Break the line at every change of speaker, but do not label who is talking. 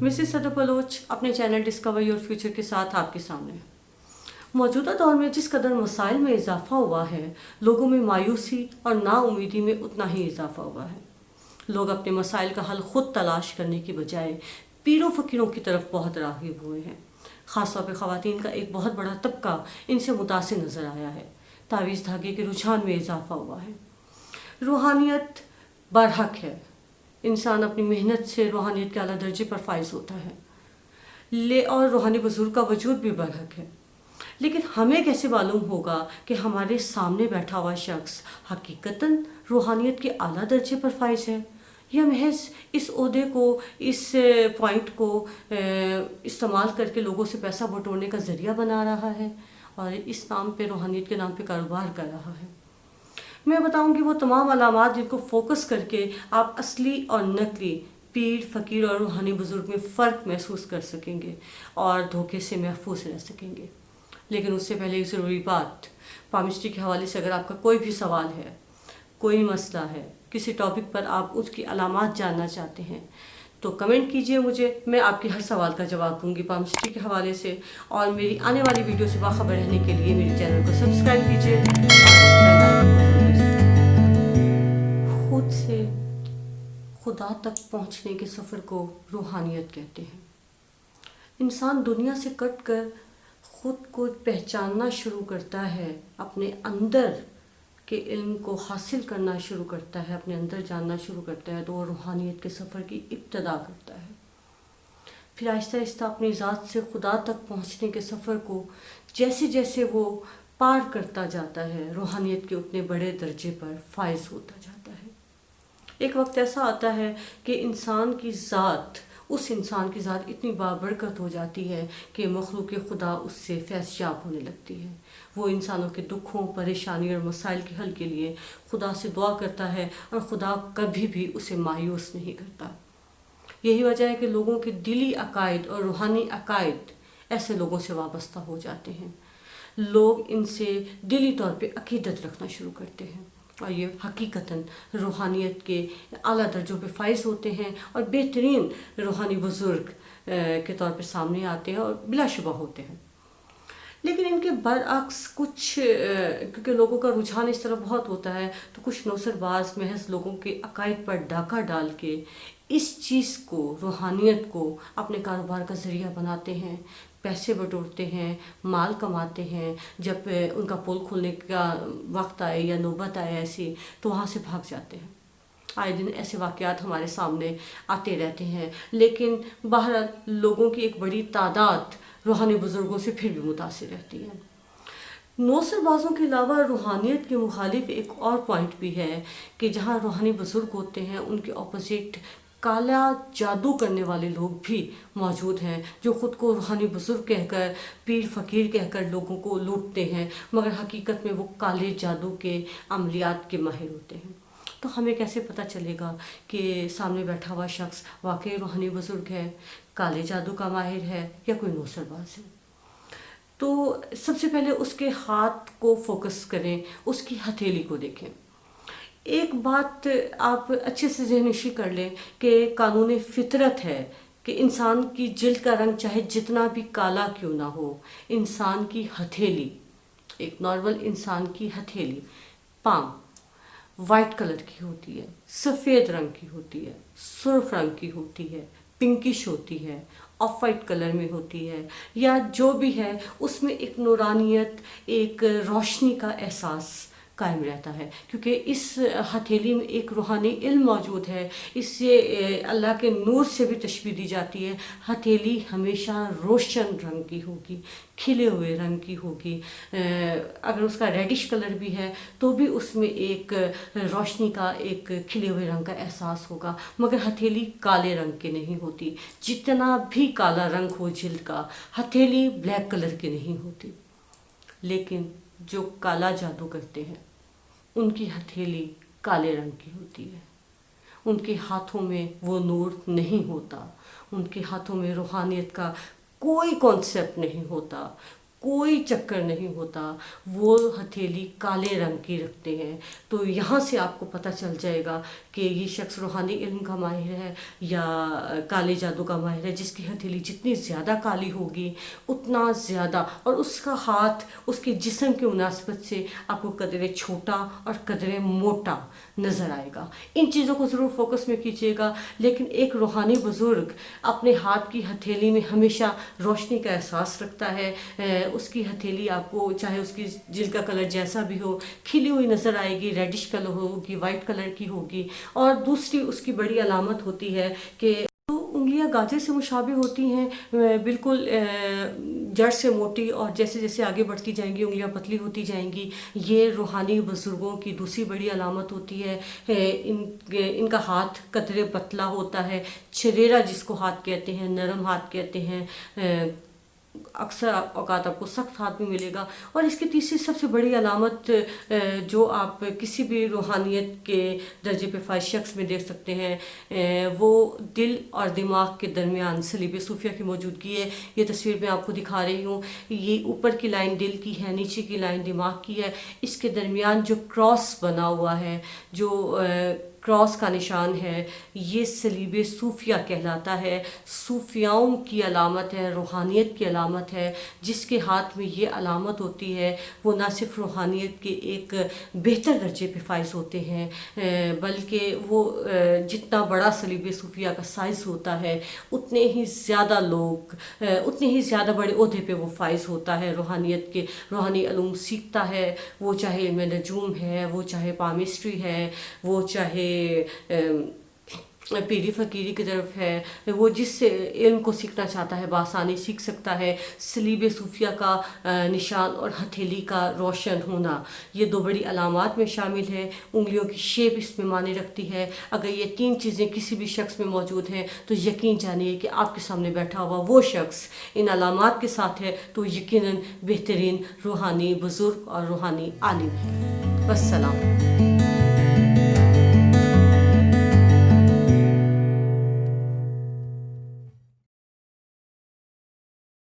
Mrs सदर Bloch अपने channel discover your future के साथ आपके सामने। मौजूदा दौर में जिस कदर मसाइल में इजाफा हुआ है, लोगों में मायूसी और नाउमीदी में उतना ही इजाफा हुआ है। लोग अपने मसाइल का हल खुद तलाश करने की बजाय पीरों फ़कीरों की तरफ बहुत राग़िब हुए हैं। ख़ास तौर पर ख़वातीन का एक बहुत बड़ा तबका इनसे मुतासिर नज़र आया है। तावीज़ धागे के रुझान में इजाफा हुआ है। रूहानियत बरहक है। इंसान अपनी मेहनत से रूहानियत के आला दर्जे पर फाइज होता है और रूहानी बुजुर्ग का वजूद भी बरहक है। लेकिन हमें कैसे मालूम होगा कि हमारे सामने बैठा हुआ शख्स हकीकतन रूहानियत के आला दर्जे पर फाइज है या महज इस ओहदे को, इस पॉइंट को इस्तेमाल करके लोगों से पैसा बटोरने का ज़रिया बना रहा है और इस नाम पे, रूहानियत के नाम पे कारोबार कर रहा है। मैं बताऊंगी वो तमाम अलामात जिनको फोकस करके आप असली और नकली पीर, फ़कीर और रूहानी बुज़ुर्ग में फ़र्क महसूस कर सकेंगे और धोखे से महफूज रह सकेंगे। लेकिन उससे पहले एक ज़रूरी बात, पामिस्ट्री के हवाले से अगर आपका कोई भी सवाल है, कोई मसला है, किसी टॉपिक पर आप उसकी अलामात जानना चाहते हैं तो कमेंट कीजिए मुझे, मैं आपके हर सवाल का जवाब दूंगी पामिस्ट्री के हवाले से। और मेरी आने वाली वीडियो से बाखबर रहने के लिए मेरे चैनल को सब्सक्राइब कीजिए। खुद से खुदा तक पहुंचने के सफ़र को रूहानियत कहते हैं। इंसान दुनिया से कट कर ख़ुद को पहचानना शुरू करता है, अपने अंदर के इल्म को हासिल करना शुरू करता है, अपने अंदर जानना शुरू करता है, तो वो रूहानियत के सफ़र की इब्तदा करता है। फिर आहिस्ता आहिस्ता अपनी ज़ात से खुदा तक पहुंचने के सफ़र को जैसे जैसे वो पार करता जाता है, रूहानियत के उतने बड़े दर्जे पर फाइज होता जाता है। एक वक्त ऐसा आता है कि उस इंसान की ज़ात इतनी बाबरकत हो जाती है कि मखलूक खुदा उससे फैज़याब होने लगती है। वो इंसानों के दुखों, परेशानी और मसाइल के हल के लिए खुदा से दुआ करता है और खुदा कभी भी उसे मायूस नहीं करता। यही वजह है कि लोगों के दिली अकायद और रूहानी अकायद ऐसे लोगों से वाबस्ता हो जाते हैं। लोग इनसे दिली तौर पे अकीदत रखना शुरू करते हैं और ये हकीकतन रूहानियत के आला दर्जों पे फाइज होते हैं और बेहतरीन रूहानी बुज़ुर्ग के तौर पे सामने आते हैं और बिलाशुबा होते हैं। लेकिन इनके बरअक्स कुछ, क्योंकि लोगों का रुझान इस तरफ बहुत होता है, तो कुछ नौसरबाज महज लोगों के अकायद पर डाका डाल के इस चीज़ को, रूहानियत को अपने कारोबार का ज़रिया बनाते हैं, पैसे बटोरते हैं, माल कमाते हैं। जब उनका पोल खोलने का वक्त आए या नौबत आए ऐसी, तो वहाँ से भाग जाते हैं। आए दिन ऐसे वाक़यात हमारे सामने आते रहते हैं। लेकिन बहरहाल लोगों की एक बड़ी तादाद रूहानी बुज़ुर्गों से फिर भी मुतासिर रहती है। नौसरबाजों के अलावा रूहानियत के मुखालिफ एक और पॉइंट भी है कि जहाँ रूहानी बुज़ुर्ग होते हैं, उनके ऑपोजिट काला जादू करने वाले लोग भी मौजूद हैं, जो ख़ुद को रूहानी बुज़ुर्ग कहकर, पीर फ़कीर कहकर लोगों को लूटते हैं, मगर हकीकत में वो काले जादू के अमलियात के माहिर होते हैं। तो हमें कैसे पता चलेगा कि सामने बैठा हुआ शख्स वाकई रूहानी बुज़ुर्ग है, काले जादू का माहिर है या कोई नौसरबाज है? तो सबसे पहले उसके हाथ को फोकस करें, उसकी हथेली को देखें। एक बात आप अच्छे से ज़हननशी कर लें कि कानून फितरत है कि इंसान की जिल्द का रंग चाहे जितना भी काला क्यों ना हो, इंसान की हथेली, एक नॉर्मल इंसान की हथेली, पाम वाइट कलर की होती है, सफ़ेद रंग की होती है, सुर्ख रंग की होती है, पिंकिश होती है, ऑफ वाइट कलर में होती है, या जो भी है उसमें एक नूरानियत, एक रोशनी का एहसास कायम रहता है, क्योंकि इस हथेली में एक रूहानी इल्म मौजूद है। इससे अल्लाह के नूर से भी तशबीह दी जाती है। हथेली हमेशा रोशन रंग की होगी, खिले हुए रंग की होगी। अगर उसका रेडिश कलर भी है तो भी उसमें एक रोशनी का, एक खिले हुए रंग का एहसास होगा, मगर हथेली काले रंग की नहीं होती। जितना भी काला रंग हो जिल्द का, हथेली ब्लैक कलर की नहीं होती। लेकिन जो काला जादू करते हैं उनकी हथेली काले रंग की होती है। उनके हाथों में वो नूर नहीं होता, उनके हाथों में रूहानियत का कोई कॉन्सेप्ट नहीं होता, کوئی چکر نہیں ہوتا، وہ ہتھیلی کالے رنگ کی رکھتے ہیں۔ تو یہاں سے آپ کو پتہ چل جائے گا کہ یہ شخص روحانی علم کا ماہر ہے یا کالے جادو کا ماہر ہے۔ جس کی ہتھیلی جتنی زیادہ کالی ہوگی اتنا زیادہ، اور اس کا ہاتھ اس کے جسم کی مناسبت سے آپ کو قدرے چھوٹا اور قدرے موٹا نظر آئے گا۔ ان چیزوں کو ضرور فوکس میں کیجیے گا۔ لیکن ایک روحانی بزرگ اپنے ہاتھ کی ہتھیلی میں ہمیشہ روشنی کا احساس رکھتا ہے۔ اس کی ہتھیلی آپ کو چاہے اس کی جلد کا کلر جیسا بھی ہو کھلی ہوئی نظر آئے گی، ریڈش کلر ہوگی، وائٹ کلر کی ہوگی۔ اور دوسری اس کی بڑی علامت ہوتی ہے کہ انگلیاں گاجر سے مشابہ ہوتی ہیں، بالکل جڑ سے موٹی، اور جیسے جیسے آگے بڑھتی جائیں گی انگلیاں پتلی ہوتی جائیں گی۔ یہ روحانی بزرگوں کی دوسری بڑی علامت ہوتی ہے۔ ان کا ہاتھ قدرے پتلا ہوتا ہے، چھریرا جس کو ہاتھ کہتے ہیں، نرم ہاتھ کہتے ہیں۔ اکثر اوقات آپ کو سخت ہاتھ بھی ملے گا۔ اور اس کی تیسری سب سے بڑی علامت جو آپ کسی بھی روحانیت کے درجے پہ فائز شخص میں دیکھ سکتے ہیں، وہ دل اور دماغ کے درمیان صلیب صوفیہ کی موجودگی ہے۔ یہ تصویر میں آپ کو دکھا رہی ہوں، یہ اوپر کی لائن دل کی ہے، نیچے کی لائن دماغ کی ہے۔ اس کے درمیان جو کراس بنا ہوا ہے، جو کراس کا نشان ہے، یہ صلیب صوفیہ کہلاتا ہے۔ صوفیاؤں کی علامت ہے، روحانیت کی علامت ہے۔ جس کے ہاتھ میں یہ علامت ہوتی ہے وہ نہ صرف روحانیت کے ایک بہتر درجے پہ فائز ہوتے ہیں، بلکہ وہ جتنا بڑا صلیب صوفیہ کا سائز ہوتا ہے اتنے ہی زیادہ لوگ، اتنے ہی زیادہ بڑے عہدے پہ وہ فائز ہوتا ہے، روحانیت کے روحانی علوم سیکھتا ہے۔ وہ چاہے علم نجوم ہے، وہ چاہے پامسٹری ہے، وہ چاہے پیری فقیری کی طرف ہے، وہ جس سے علم کو سیکھنا چاہتا ہے بآسانی سیکھ سکتا ہے۔ صلیب صوفیہ کا نشان اور ہتھیلی کا روشن ہونا یہ دو بڑی علامات میں شامل ہے۔ انگلیوں کی شیپ اس میں معنی رکھتی ہے۔ اگر یہ تین چیزیں کسی بھی شخص میں موجود ہیں تو یقین جانیے کہ آپ کے سامنے بیٹھا ہوا وہ شخص ان علامات کے ساتھ ہے تو یقیناً بہترین روحانی بزرگ اور روحانی عالم ہے۔ والسلام۔